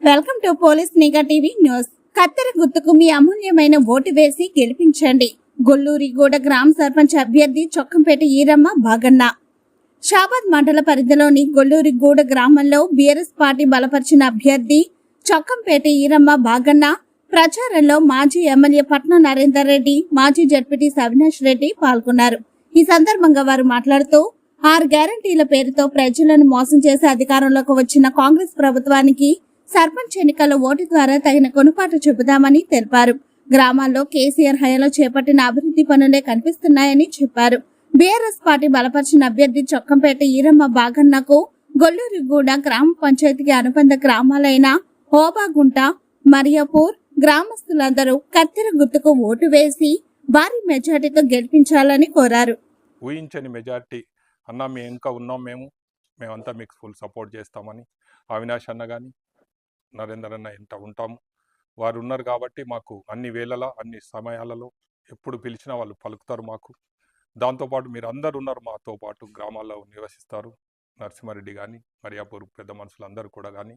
Welcome to police నిఘా TV news. కత్తెర గుర్తుకు మీ అమూల్యమైన ఓటు వేసి గెలిపించండి. గొల్లూరిగూడ గ్రామ సర్పంచ్ అభ్యర్థి చొక్కంపేట ఈరమ్మ బాగన్న. షాబాద్ మండల పరిధిలోని గొల్లూరిగూడ గ్రామంలో బీఆర్ఎస్ పార్టీ బలపరిచిన అభ్యర్థి చొక్కంపేట ఈరమ్మ బాగన్న ప్రచారంలో మాజీ ఎమ్మెల్యే పట్నం నరేందర్ రెడ్డి, మాజీ జడ్పీటీసీ అవినాష్ రెడ్డి పాల్గొన్నారు. ఈ సందర్భంగా వారు మాట్లాడుతూ 6 గ్యారంటీల పేరుతో ప్రజలను మోసం చేసి అధికారంలోకి వచ్చిన కాంగ్రెస్ ప్రభుత్వానికి సర్పంచ్ ఎన్నికల ఓటు ద్వారా తగిన కొనుపాటు చెబుదామని తెలిపారు. గ్రామాల్లో కేసీఆర్ హయాంలో చేపట్టిన అభివృద్ధి పనులే కనిపిస్తున్నాయని చెప్పారు. బీఆర్ఎస్ పార్టీ బలపరిచిన అభ్యర్థి చొక్కంపేట ఈరమ్మ బాగన్నకు గొల్లూరిగూడ గ్రామ పంచాయతీకి అనుబంధ గ్రామాలైన హోబాగుంట, మరియాపూర్ గ్రామస్తులందరూ కత్తెర గుర్తుకు ఓటు వేసి భారీ మెజార్టీతో గెలిపించాలని కోరారు. ఊహించని మెజార్టీ అన్న మేము ఇంకా ఉన్నాం, మేమంతా మీకు ఫుల్ సపోర్ట్ చేస్తామని అవినాష్ అన్న కానీ నరేందర్ అన్న ఎంత ఉంటాము. వారు ఉన్నారు కాబట్టి మాకు అన్ని వేళలా అన్ని సమయాలలో ఎప్పుడు పిలిచినా వాళ్ళు పలుకుతారు మాకు. దాంతోపాటు మీరు అందరు ఉన్నారు మాతో పాటు, గ్రామాల్లో నివసిస్తారు. నరసింహారెడ్డి కానీ, మరియాపూర్ పెద్ద మనుషులు అందరూ కూడా కానీ,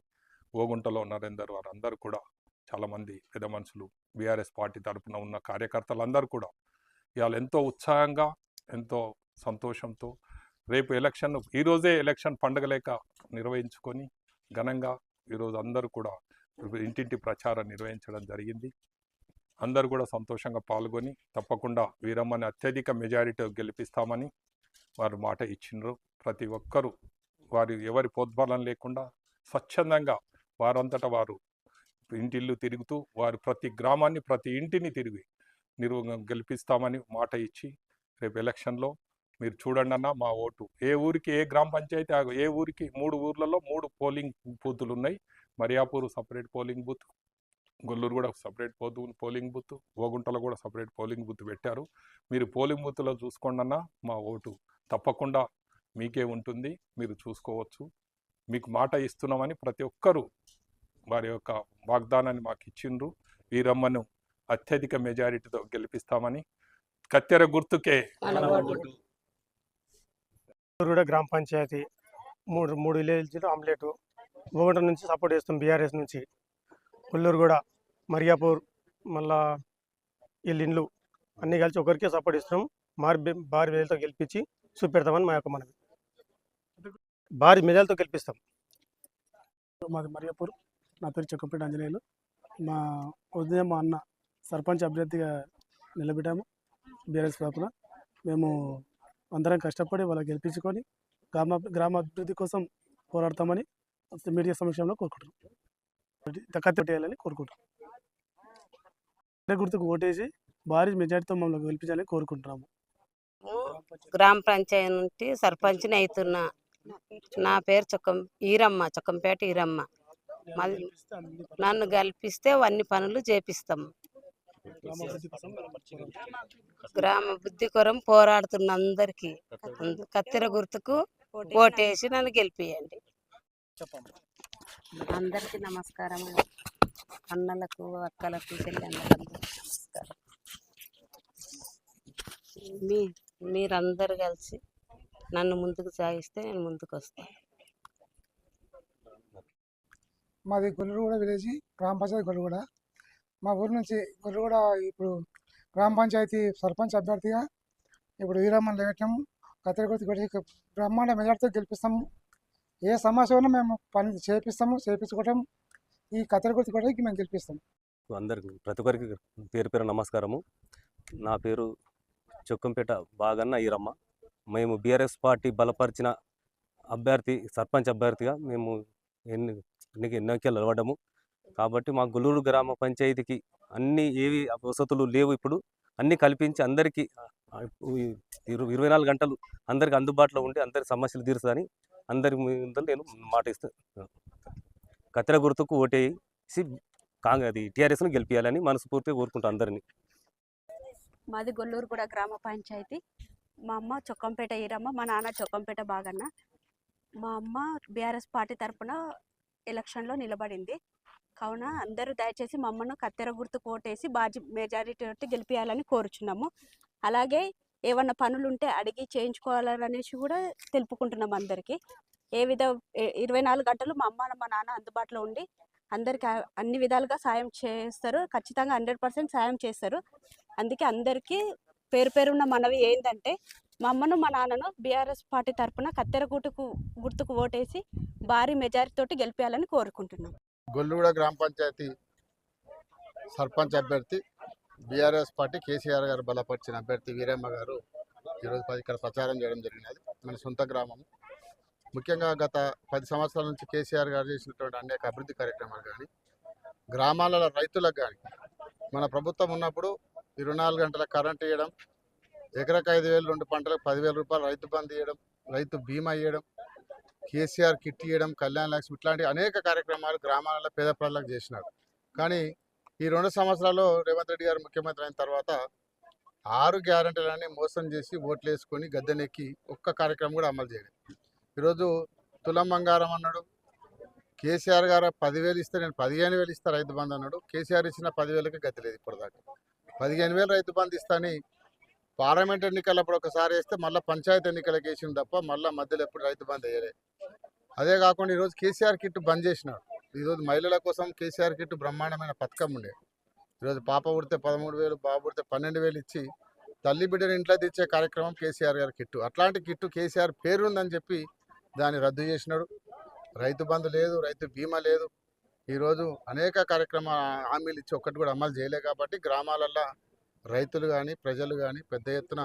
ఓగుంటలో నరేందర్ వారందరూ కూడా చాలామంది పెద్ద మనుషులు, బీఆర్ఎస్ పార్టీ తరఫున ఉన్న కార్యకర్తలందరూ కూడా ఇవాళ ఎంతో ఉత్సాహంగా ఎంతో సంతోషంతో రేపు ఎలక్షన్, ఈరోజే ఎలక్షన్ పండుగ లేక నిర్వహించుకొని ఘనంగా ఈరోజు అందరూ కూడా ఇంటింటి ప్రచారం నిర్వహించడం జరిగింది. అందరూ కూడా సంతోషంగా పాల్గొని తప్పకుండా వీరమ్మని అత్యధిక మెజారిటీ గెలిపిస్తామని వారు మాట ఇచ్చినారు. ప్రతి ఒక్కరూ వారు ఎవరి ప్రోద్బలం లేకుండా స్వచ్ఛందంగా వారంతటా వారు ఇంటిల్లు తిరుగుతూ వారు ప్రతి గ్రామాన్ని ప్రతి ఇంటిని తిరిగి గెలిపిస్తామని మాట ఇచ్చి రేపు ఎలక్షన్లో మీరు చూడండి అన్న, మా ఓటు ఏ ఊరికి ఏ గ్రామ పంచాయతీ ఏ ఊరికి 3 ఊర్లలో 3 పోలింగ్ బూతులు ఉన్నాయి. మరియాపూర్ సపరేట్ పోలింగ్ బూత్, గొల్లూరు కూడా సపరేట్ పోలింగ్ బూత్, ఓగుంటలో కూడా సపరేట్ పోలింగ్ బూత్ పెట్టారు. మీరు పోలింగ్ బూత్లో చూసుకోండి అన్న, మా ఓటు తప్పకుండా మీకే ఉంటుంది, మీరు చూసుకోవచ్చు. మీకు మాట ఇస్తున్నామని ప్రతి ఒక్కరూ వారి యొక్క వాగ్దానాన్ని మాకు ఇచ్చిండ్రు. వీరమ్మను అత్యధిక మెజారిటీతో గెలిపిస్తామని కత్తెర గుర్తుకే గ్రామ పంచాయతీ 3 విలేజ్ ఆమ్లెట్ ఓగంట నుంచి సపోర్ట్ చేస్తాం. బీఆర్ఎస్ నుంచి కొల్లూరుగూడ, మరియాపూర్, మళ్ళా ఇల్లు అన్నీ కలిసి ఒకరికే సపోర్ట్ ఇస్తున్నాం. భారీ మెజార్టీతో గెలిపించి చూపెడతామని మా యొక్క మనవి. భారీ మెజార్టీతో గెలిపిస్తాం. మాది మరియాపూర్. నా పేరు చొక్కంపేట ఆంజనేయులు. మా ఉదయం మా అన్న సర్పంచ్ అభ్యర్థిగా నిలబెట్టాము. బీఆర్ఎస్ తరపున మేము అందరం కష్టపడి వాళ్ళకి గెలిపించుకొని గ్రామ అభివృద్ధి కోసం పోరాడతామని మీడియా సమక్షంలో కోరుకుంటున్నాం. కత్తెయాలని కోరుకుంటున్నాం. గుర్తుకు ఓటేసి భారీ మెజార్టీతో మమ్మల్ని గెలిపించాలని కోరుకుంటున్నాము. గ్రామ పంచాయతీ నుండి సర్పంచ్ని అవుతున్నా. నా పేరు చొక్కంపేట ఈరమ్మ. నన్ను గెలిపిస్తే అన్ని పనులు చేపిస్తాం. గ్రామ బుద్ధి కొరం పోరాడుతున్న అందరికీ కత్తెర గుర్తుకు ఓటేసి నన్ను గెలిపియండి. అందరికీ నమస్కారం. అన్నలకు, అక్కలకు, చెల్లెళ్ళకు నమస్కారం. మీరందరూ కలిసి నన్ను ముందుకు సాగిస్తే నేను ముందుకు వస్తాను. మాది గొల్లూరుగూడ విలేజ్, గ్రామ పంచాయతీ గొల్లూరుగూడ. మా ఊరు నుంచి గొల్లూరుగూడ ఇప్పుడు గ్రామ పంచాయతీ సర్పంచ్ అభ్యర్థిగా ఇప్పుడు ఈరమ్మని లేవటం, కత్తెర గుర్తు బ్రహ్మాండ మెజార్టీతో గెలిపిస్తాము. ఏ సమస్య ఉన్నా మేము పని చేపించుకోవటం ఈ కత్తెర గుర్తు కూడా మేము గెలిపిస్తాం. అందరికి ప్రతి ఒక్కరికి పేరు నమస్కారము. నా పేరు చొక్కంపేట బాగన్న ఈరమ్మ. మేము బీఆర్ఎస్ పార్టీ బలపరిచిన అభ్యర్థి సర్పంచ్ అభ్యర్థిగా మేము ఎన్నికలు నిలబడ్డాము. కాబట్టి మా గొల్లూరు గ్రామ పంచాయతీకి అన్ని ఏవి వసతులు లేవు, ఇప్పుడు అన్నీ కల్పించి అందరికీ 24 గంటలు అందరికి అందుబాటులో ఉండి అందరి సమస్యలు తీరుస్తుందని అందరి ముందు నేను మాట ఇస్తాను. కత్తెర గుర్తుకు ఓటేసి అది టీఆర్ఎస్ను గెలిపించాలని మనస్ఫూర్తిగా కోరుకుంటాను అందరినీ. మాది గొల్లూరుగూడ గ్రామ పంచాయతీ. మా అమ్మ చొక్కంపేట ఈరమ్మ, మా నాన్న చొక్కంపేట బాగన్న. మా అమ్మ బీఆర్ఎస్ పార్టీ తరఫున ఎలక్షన్లో నిలబడింది. కావున అందరూ దయచేసి మా అమ్మను కత్తెర గుర్తుకు ఓటేసి భారీ మెజారిటీ గెలిపించాలని కోరుచున్నాము. అలాగే ఏమన్నా పనులు ఉంటే అడిగి చేయించుకోవాలనేసి కూడా తెలుపుకుంటున్నాము అందరికీ. 24 గంటలు మా అమ్మ మా నాన్న అందుబాటులో ఉండి అందరికి అన్ని విధాలుగా సాయం చేస్తారు, ఖచ్చితంగా 100% సాయం చేస్తారు. అందుకే అందరికీ పేరు పేరున్న మనవి ఏంటంటే మా అమ్మను మా నాన్నను బీఆర్ఎస్ పార్టీ తరఫున కత్తెర గుర్తుకు ఓటేసి భారీ మెజారిటీ తోటి గెలిపేయాలని కోరుకుంటున్నాం. గొల్లూడ గ్రామ పంచాయతీ సర్పంచ్ అభ్యర్థి బీఆర్ఎస్ పార్టీ కేసీఆర్ గారు బలపరిచిన అభ్యర్థి వీరమ్మ గారు ఈరోజు ఇక్కడ ప్రచారం చేయడం జరిగినది. మన సొంత గ్రామం. ముఖ్యంగా గత 10 సంవత్సరాల నుంచి కేసీఆర్ గారు చేసినటువంటి అనేక అభివృద్ధి కార్యక్రమాలు కానీ, గ్రామాలలో రైతులకు కానీ, మన ప్రభుత్వం ఉన్నప్పుడు 24 గంటల కరెంట్ ఇవ్వడం, ఎకరకు 5,000, 2 పంటలకు 10,000 రూపాయలు రైతు బంధు ఇవ్వడం, రైతు బీమా ఇవ్వడం, కేసీఆర్ కిట్ ఇవ్వడం, కళ్యాణ లక్ష్మి, ఇట్లాంటి అనేక కార్యక్రమాలు గ్రామాలలో పేద ప్రజలకు చేసినారు. కానీ ఈ 2 సంవత్సరాల్లో రేవంత్ రెడ్డి గారు ముఖ్యమంత్రి అయిన తర్వాత 6 గ్యారెంటీలని మోసం చేసి ఓట్లు వేసుకొని గద్దెనెక్కి ఒక్క కార్యక్రమం కూడా అమలు చేయలేదు. ఈరోజు తులం బంగారం అన్నాడు, కేసీఆర్ గారు 10,000 ఇస్తే నేను 15,000 ఇస్తా రైతు బంధు అన్నాడు. కేసీఆర్ ఇచ్చిన 10,000కి గతి లేదు ఇప్పటిదాకా. 15,000 రైతు బంధు ఇస్తాని పార్లమెంట్ ఎన్నికలప్పుడు ఒకసారి వేస్తే మళ్ళీ పంచాయతీ ఎన్నికలకు వేసింది తప్ప మళ్ళీ మధ్యలో ఎప్పుడు రైతు బంధు వేయలేదు. అదే కాకుండా ఈరోజు కేసీఆర్ కిట్ బంద్ చేసినాడు. ఈరోజు మహిళల కోసం కేసీఆర్ కిట్ బ్రహ్మాండమైన పథకం ఉండే. ఈరోజు పాప పుడితే 13,000, బాబు పుడితే 12,000 ఇచ్చి తల్లి బిడ్డను ఇంట్లో తెచ్చే కార్యక్రమం కేసీఆర్ గారి కిట్టు. అట్లాంటి కిట్టు కేసీఆర్ పేరు ఉందని చెప్పి దాన్ని రద్దు చేసినాడు. రైతు బంధు లేదు, రైతు బీమా లేదు. ఈరోజు అనేక కార్యక్రమ హామీలు ఇచ్చి ఒక్కటి కూడా అమలు చేయలే. కాబట్టి గ్రామాలల్లో రైతులు కానీ ప్రజలు కానీ పెద్ద ఎత్తున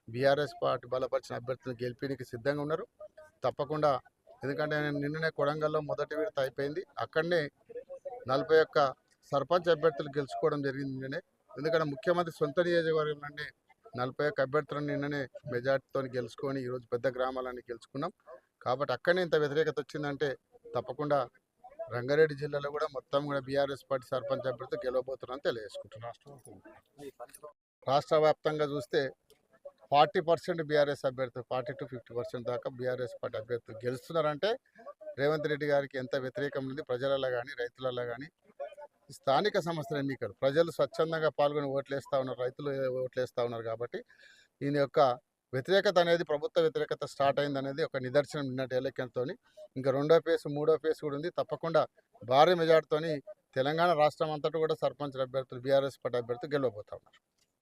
బీఆర్ఎస్ పార్టీ బలపరిచిన అభ్యర్థులు గెలిపేందుకు సిద్ధంగా ఉన్నారు తప్పకుండా. ఎందుకంటే నిన్ననే కొడంగల్లో మొదటి విడత అయిపోయింది. అక్కడనే 41 సర్పంచ్ అభ్యర్థులు గెలుచుకోవడం జరిగింది నిన్ననే. ఎందుకంటే ముఖ్యమంత్రి సొంత నియోజకవర్గంలోనే 41 అభ్యర్థులను నిన్ననే మెజార్టీతో గెలుచుకొని ఈరోజు పెద్ద గ్రామాలన్నీ గెలుచుకున్నాం. కాబట్టి అక్కడనే ఇంత వ్యతిరేకత వచ్చిందంటే తప్పకుండా రంగారెడ్డి జిల్లాలో కూడా మొత్తం కూడా బీఆర్ఎస్ పార్టీ సర్పంచ్ అభ్యర్థి గెలవబోతున్నారని తెలియజేసుకుంటున్నాం. రాష్ట్ర వ్యాప్తంగా చూస్తే 40% బీఆర్ఎస్ అభ్యర్థులు, 40 to 50% దాకా బీఆర్ఎస్ పార్టీ అభ్యర్థులు గెలుస్తున్నారంటే రేవంత్ రెడ్డి గారికి ఎంత వ్యతిరేకం ఉంది ప్రజలలో కానీ రైతులలో కానీ. స్థానిక సంస్థల ఎన్నికలు ప్రజలు స్వచ్ఛందంగా పాల్గొని ఓట్లేస్తూ ఉన్నారు, రైతులు ఓట్లేస్తూ ఉన్నారు. కాబట్టి ఈయన యొక్క వ్యతిరేకత అనేది ప్రభుత్వ వ్యతిరేకత స్టార్ట్ అయింది అనేది ఒక నిదర్శనం నిన్నటి ఎలక్షన్తో. ఇంకా 2వ ఫేజ్ 3వ ఫేజ్ కూడా ఉంది. తప్పకుండా భారీ మెజార్టీతో తెలంగాణ రాష్ట్రం అంతటా కూడా సర్పంచ్ అభ్యర్థులు బీఆర్ఎస్ పార్టీ అభ్యర్థులు గెలవబోతా ఉన్నారు.